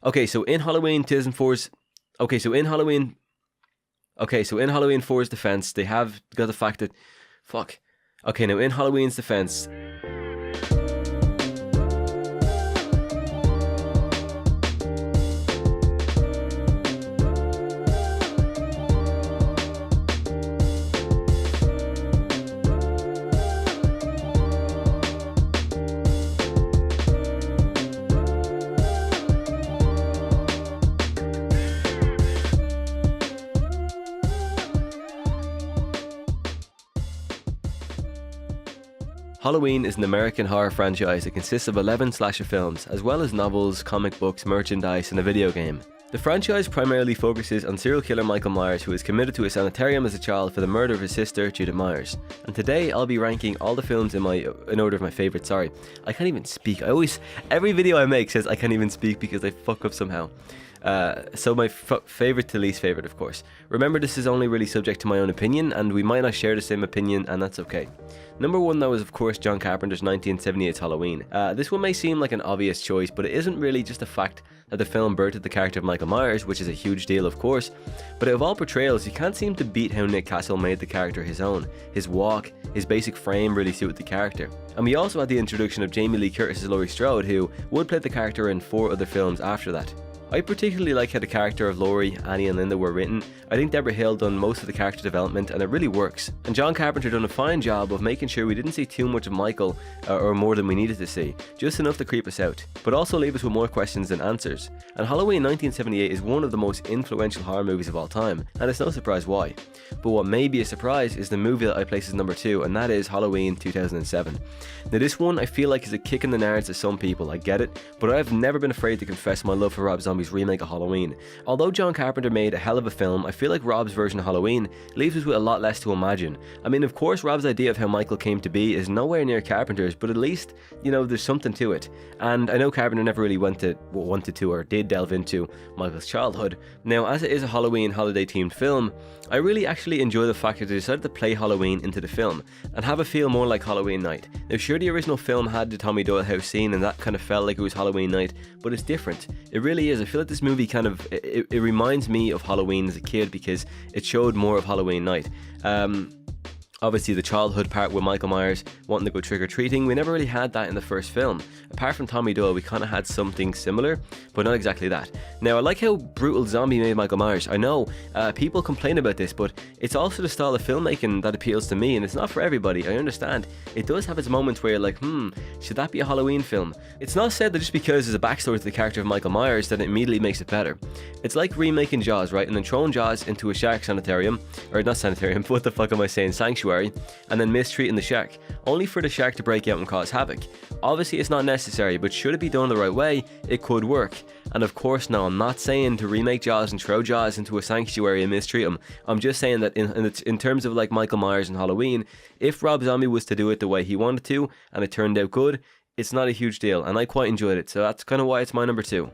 Okay, so in Halloween 2004's in Halloween 4's defense, they have got the fact that Okay, now in Halloween's defense, Halloween is an American horror franchise that consists of 11 slasher films, as well as novels, comic books, merchandise, and a video game. The franchise primarily focuses on serial killer Michael Myers, who was committed to a sanitarium as a child for the murder of his sister, Judith Myers. And today I'll be ranking all the films in order of my favourite. Sorry, I can't even speak. Every video I make says I can't even speak because I fuck up somehow. So my favourite to least favourite, of course. Remember, this is only really subject to my own opinion, and we might not share the same opinion, and that's okay. Number 1 though is of course John Carpenter's 1978 Halloween. This one may seem like an obvious choice, but it isn't really, just a fact that the film birthed the character of Michael Myers, which is a huge deal of course, but out of all portrayals, you can't seem to beat how Nick Castle made the character his own. His walk, his basic frame really suited the character. And we also had the introduction of Jamie Lee Curtis as Laurie Strode, who would play the character in 4 other films after that. I particularly like how the character of Laurie, Annie and Linda were written. I think Deborah Hill done most of the character development and it really works. And John Carpenter done a fine job of making sure we didn't see too much of Michael or more than we needed to see, just enough to creep us out, but also leave us with more questions than answers. And Halloween 1978 is one of the most influential horror movies of all time, and it's no surprise why. But what may be a surprise is the movie that I place as number 2, and that is Halloween 2007. Now this one I feel like is a kick in the nards to some people, I get it, but I've never been afraid to confess my love for Rob Zombie's remake of Halloween. Although John Carpenter made a hell of a film, I feel like Rob's version of Halloween leaves us with a lot less to imagine. I mean, of course Rob's idea of how Michael came to be is nowhere near Carpenter's, but at least, there's something to it. And I know Carpenter never really wanted to or did delve into Michael's childhood. Now, as it is a Halloween holiday themed film, I really actually enjoy the fact that they decided to play Halloween into the film and have it feel more like Halloween night. Now sure, the original film had the Tommy Doyle house scene and that kind of felt like it was Halloween night, but it's different. It really is. I feel like this movie it reminds me of Halloween as a kid because it showed more of Halloween night. Obviously the childhood part with Michael Myers wanting to go trick-or-treating, we never really had that in the first film. Apart from Tommy Doyle, we kind of had something similar, but not exactly that. Now I like how brutal Zombie made Michael Myers. I know people complain about this, but it's also the style of filmmaking that appeals to me, and it's not for everybody, I understand. It does have its moments where you're like, should that be a Halloween film? It's not said that just because there's a backstory to the character of Michael Myers that it immediately makes it better. It's like remaking Jaws, right? And then throwing Jaws into a shark sanitarium, or not sanitarium, what the fuck am I saying, sanctuary, and then mistreating the shark, only for the shark to break out and cause havoc. Obviously it's not necessary, but should it be done the right way, it could work. And of course, now I'm not saying to remake Jaws and throw Jaws into a sanctuary and mistreat him. I'm just saying that in terms of like Michael Myers and Halloween, if Rob Zombie was to do it the way he wanted to, and it turned out good, it's not a huge deal, and I quite enjoyed it, so that's kind of why it's my number 2.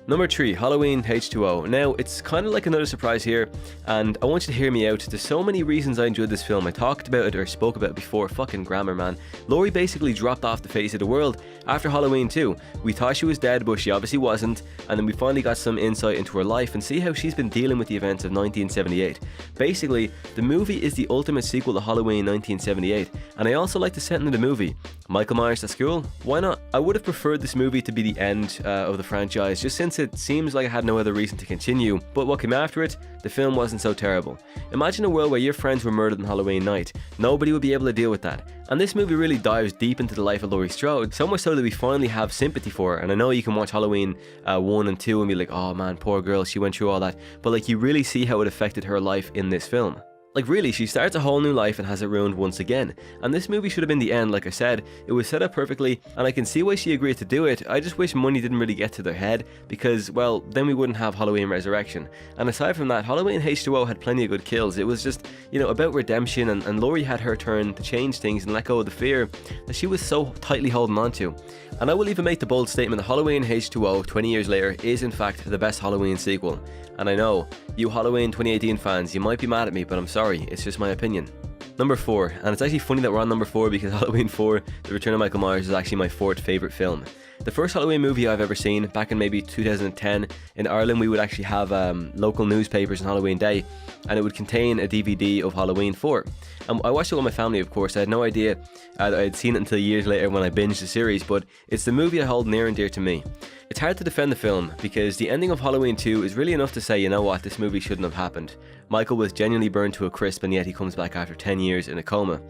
Number 3, Halloween H2O. Now, it's kind of like another surprise here, and I want you to hear me out. There's so many reasons I enjoyed this film. I talked about it or spoke about it before. Fucking grammar, man. Laurie basically dropped off the face of the world after Halloween 2. We thought she was dead, but she obviously wasn't, and then we finally got some insight into her life and see how she's been dealing with the events of 1978. Basically, the movie is the ultimate sequel to Halloween 1978, and I also like the setting of the movie. Michael Myers at school? Why not? I would have preferred this movie to be the end of the franchise, just since it seems like it had no other reason to continue, but what came after it, the film wasn't so terrible. Imagine a world where your friends were murdered on Halloween night. Nobody would be able to deal with that. And this movie really dives deep into the life of Laurie Strode, so much so that we finally have sympathy for her. And I know you can watch Halloween 1 and 2 and be like, oh man, poor girl, she went through all that, but like you really see how it affected her life in this film. Like really, she starts a whole new life and has it ruined once again. And this movie should have been the end, like I said. It was set up perfectly, and I can see why she agreed to do it. I just wish money didn't really get to their head, because, well, then we wouldn't have Halloween Resurrection. And aside from that, Halloween H2O had plenty of good kills. It was just, about redemption, and Laurie had her turn to change things and let go of the fear that she was so tightly holding on to. And I will even make the bold statement that Halloween H2O, 20 years later, is in fact the best Halloween sequel. And I know, you Halloween 2018 fans, you might be mad at me, but I'm sorry, it's just my opinion. Number 4, and it's actually funny that we're on number 4 because Halloween 4, The Return of Michael Myers, is actually my 4th favourite film. The first Halloween movie I've ever seen, back in maybe 2010, in Ireland we would actually have local newspapers on Halloween Day, and it would contain a DVD of Halloween 4. And I watched it with my family, of course. I had no idea that I had seen it until years later when I binged the series, but it's the movie I hold near and dear to me. It's hard to defend the film, because the ending of Halloween 2 is really enough to say, you know what, this movie shouldn't have happened. Michael was genuinely burned to a crisp, and yet he comes back after 10 years in a coma.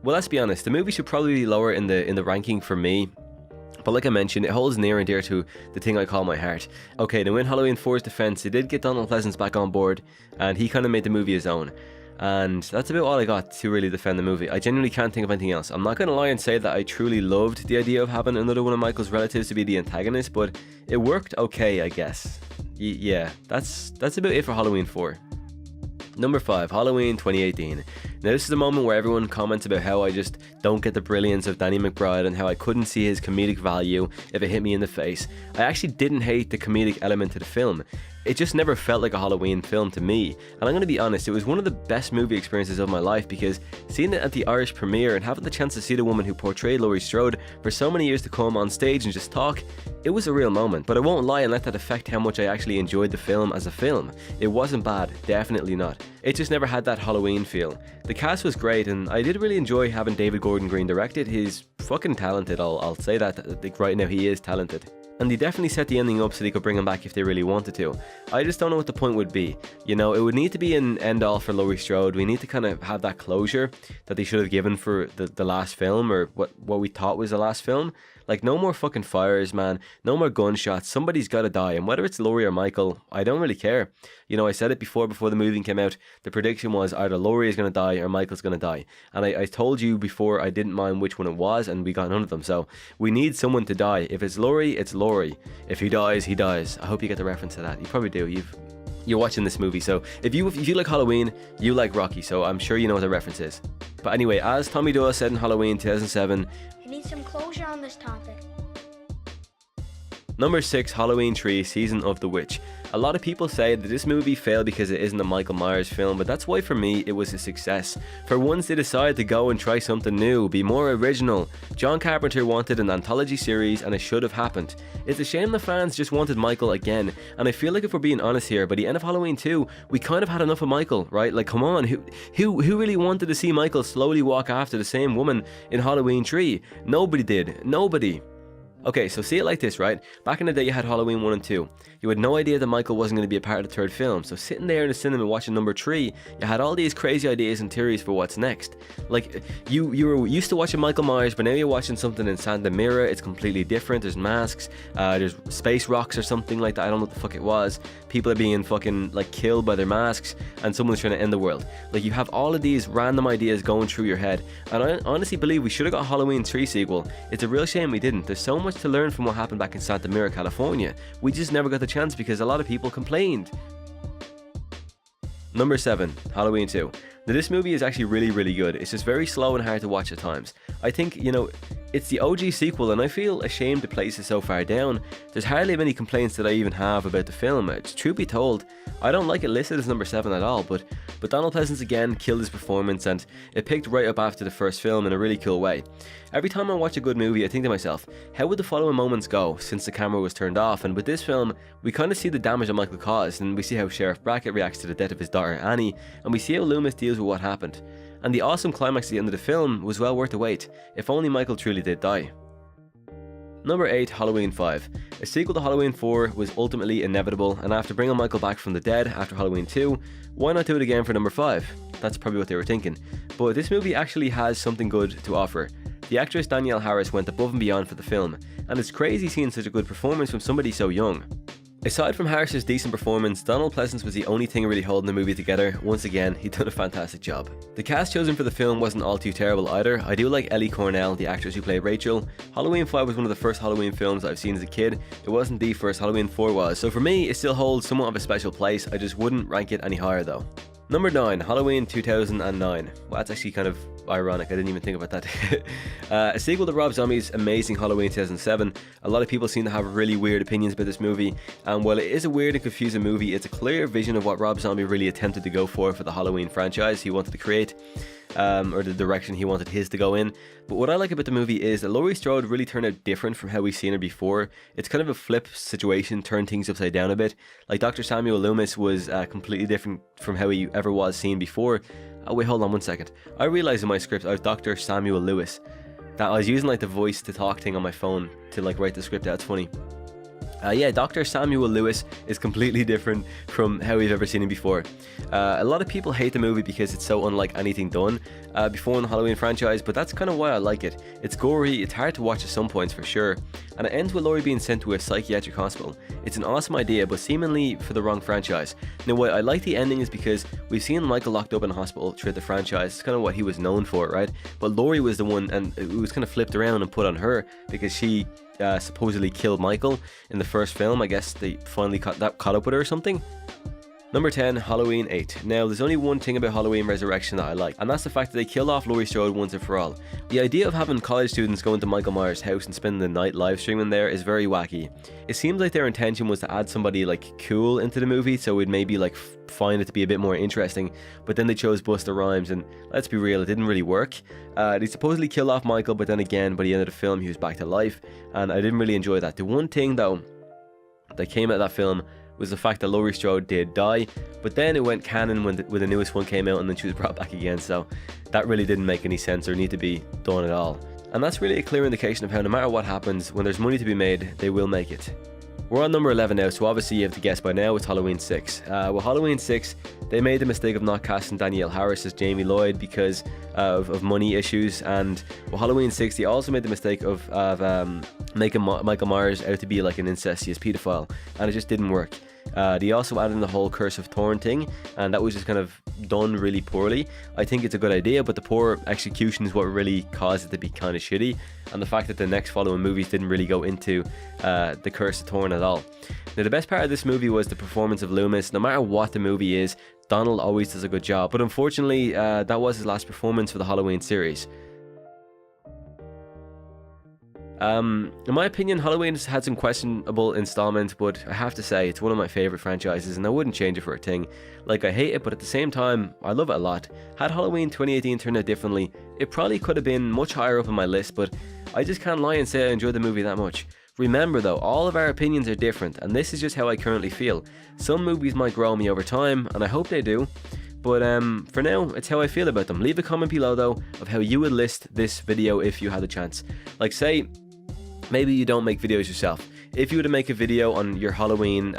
Well, let's be honest, the movie should probably be lower in the ranking for me. But like I mentioned, it holds near and dear to the thing I call my heart. Okay, now in Halloween 4's defense, they did get Donald Pleasence back on board, and he kind of made the movie his own. And that's about all I got to really defend the movie. I genuinely can't think of anything else. I'm not going to lie and say that I truly loved the idea of having another one of Michael's relatives to be the antagonist, but it worked okay, I guess. Yeah, that's about it for Halloween 4. Number 5, Halloween 2018. Now this is the moment where everyone comments about how I just don't get the brilliance of Danny McBride and how I couldn't see his comedic value if it hit me in the face. I actually didn't hate the comedic element to the film. It just never felt like a Halloween film to me, and I'm going to be honest, it was one of the best movie experiences of my life, because seeing it at the Irish premiere and having the chance to see the woman who portrayed Laurie Strode for so many years to come on stage and just talk, it was a real moment. But I won't lie and let that affect how much I actually enjoyed the film as a film. It wasn't bad, definitely not. It just never had that Halloween feel. The cast was great, and I did really enjoy having David Gordon Green direct it. He's fucking talented, I'll say that. Like, right now he is talented. And they definitely set the ending up so they could bring him back if they really wanted to. I just don't know what the point would be. You know, it would need to be an end-all for Laurie Strode. We need to kind of have that closure that they should have given for the last film, or what we thought was the last film. Like, no more fucking fires, man. No more gunshots. Somebody's gotta die. And whether it's Laurie or Michael, I don't really care. You know, I said it before the movie came out. The prediction was either Laurie is gonna die or Michael's gonna die. And I told you before I didn't mind which one it was, and we got none of them. So we need someone to die. If it's Laurie, it's Laurie. If he dies, he dies. I hope you get the reference to that. You probably do. You're watching this movie, so if you like Halloween, you like Rocky, so I'm sure you know what the reference is. But anyway, as Tommy Doyle said in Halloween 2007, I need some closure on this topic. Number 6, Halloween 3, Season of the Witch. A lot of people say that this movie failed because it isn't a Michael Myers film, but that's why for me it was a success. For once they decided to go and try something new, be more original. John Carpenter wanted an anthology series, and it should have happened. It's a shame the fans just wanted Michael again, and I feel like if we're being honest here, by the end of Halloween 2, we kind of had enough of Michael, right? Like, come on, who really wanted to see Michael slowly walk after the same woman in Halloween 3? Nobody did. Nobody. Okay, so see it like this, right? Back in the day you had Halloween 1 and 2. You had no idea that Michael wasn't going to be a part of the third film, so sitting there in the cinema watching number 3, you had all these crazy ideas and theories for what's next. Like, you were used to watching Michael Myers, but now you're watching something in Santa Mira. It's completely different. There's masks, there's space rocks or something like that. I don't know what the fuck it was. People are being fucking, like, killed by their masks, and someone's trying to end the world. Like, you have all of these random ideas going through your head, and I honestly believe we should have got a Halloween 3 sequel. It's a real shame we didn't. There's so much to learn from what happened back in Santa Mira, California. We just never got the chance because a lot of people complained. Number 7, Halloween 2. Now this movie is actually really good. It's just very slow and hard to watch at times. I think, you know, it's the OG sequel, and I feel ashamed to place it so far down. There's hardly many complaints that I even have about the film. Truth be told, I don't like it listed as number 7 at all, but Donald Pleasence again killed his performance, and it picked right up after the first film in a really cool way. Every time I watch a good movie, I think to myself, how would the following moments go since the camera was turned off? And with this film, we kind of see the damage that Michael caused, and we see how Sheriff Brackett reacts to the death of his daughter Annie, and we see how Loomis deals with what happened. And the awesome climax at the end of the film was well worth the wait, if only Michael truly did die. Number 8, Halloween 5. A sequel to Halloween 4 was ultimately inevitable, and after bringing Michael back from the dead after Halloween 2, why not do it again for number 5? That's probably what they were thinking. But this movie actually has something good to offer. The actress Danielle Harris went above and beyond for the film, and it's crazy seeing such a good performance from somebody so young. Aside from Harris's decent performance, Donald Pleasence was the only thing really holding the movie together. Once again, he did a fantastic job. The cast chosen for the film wasn't all too terrible either. I do like Ellie Cornell, the actress who played Rachel. Halloween 5 was one of the first Halloween films I've seen as a kid. It wasn't the first, Halloween 4 was, so for me it still holds somewhat of a special place. I just wouldn't rank it any higher though. Number 9, Halloween 2009. Well, that's actually kind of ironic, I didn't even think about that. A sequel to Rob Zombie's amazing Halloween 2007. A lot of people seem to have really weird opinions about this movie, and while it is a weird and confusing movie, it's a clear vision of what Rob Zombie really attempted to go for the Halloween franchise he wanted to create. or the direction he wanted his to go in. But what I like about the movie is that Laurie Strode really turned out different from how we've seen her before. It's kind of a flip situation, turned things upside down a bit. Like Dr. Samuel Loomis was completely different from how he ever was seen before. Oh wait, hold on one second. I realized in my script I was Dr. Samuel Lewis. That I was using like the voice to talk thing on my phone to like write the script out. It's funny. Yeah, Dr. Samuel Lewis is completely different from how we've ever seen him before. A lot of people hate the movie because it's so unlike anything done before in the Halloween franchise, but that's kind of why I like it. It's gory, it's hard to watch at some points for sure, and it ends with Laurie being sent to a psychiatric hospital. It's an awesome idea, but seemingly for the wrong franchise. Now, why I like the ending is because we've seen Michael locked up in a hospital throughout the franchise. It's kind of what he was known for, right? But Laurie was the one, and it was kind of flipped around and put on her because she supposedly killed Michael in the first film. I guess they finally caught up with her or something. Number 10, Halloween 8. Now, there's only one thing about Halloween Resurrection that I like, and that's the fact that they killed off Laurie Strode once and for all. The idea of having college students go into Michael Myers' house and spending the night live streaming there is very wacky. It seems like their intention was to add somebody like cool into the movie, so we'd maybe like find it to be a bit more interesting, but then they chose Busta Rhymes, and let's be real, it didn't really work. They supposedly killed off Michael, but then again, by the end of the film, he was back to life, and I didn't really enjoy that. The one thing though that came out of that film was the fact that Laurie Strode did die, but then it went canon when the newest one came out and then she was brought back again, so that really didn't make any sense or need to be done at all. And that's really a clear indication of how no matter what happens, when there's money to be made, they will make it. We're on number 11 now, so obviously you have to guess by now, it's Halloween 6. With Halloween 6, they made the mistake of not casting Danielle Harris as Jamie Lloyd because of money issues, and with Halloween 6, they also made the mistake of making Michael Myers out to be like an incestuous pedophile, and it just didn't work. They also added in the whole Curse of Thorn thing, and that was just kind of done really poorly. I think it's a good idea, but the poor execution is what really caused it to be kind of shitty, and the fact that the next following movies didn't really go into the Curse of Thorn at all. Now, the best part of this movie was the performance of Loomis. No matter what the movie is, Donald always does a good job, but unfortunately that was his last performance for the Halloween series. In my opinion, Halloween has had some questionable installments, but I have to say it's one of my favourite franchises and I wouldn't change it for a thing. Like, I hate it, but at the same time, I love it a lot. Had Halloween 2018 turned out differently, it probably could have been much higher up on my list, but I just can't lie and say I enjoyed the movie that much. Remember though, all of our opinions are different, and this is just how I currently feel. Some movies might grow on me over time, and I hope they do. But for now, it's how I feel about them. Leave a comment below though of how you would list this video if you had the chance. Like, say, maybe you don't make videos yourself. If you were to make a video on your Halloween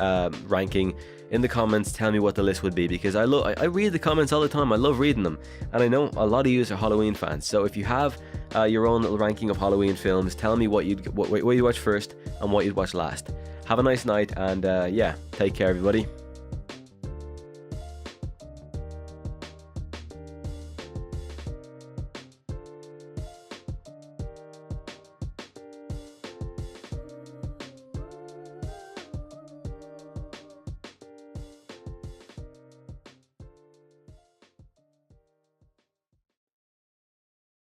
ranking, in the comments tell me what the list would be, because I read the comments all the time. I love reading them, and I know a lot of you are Halloween fans. So if you have your own little ranking of Halloween films, tell me what you'd watch first and what you'd watch last. Have a nice night, and yeah, take care everybody.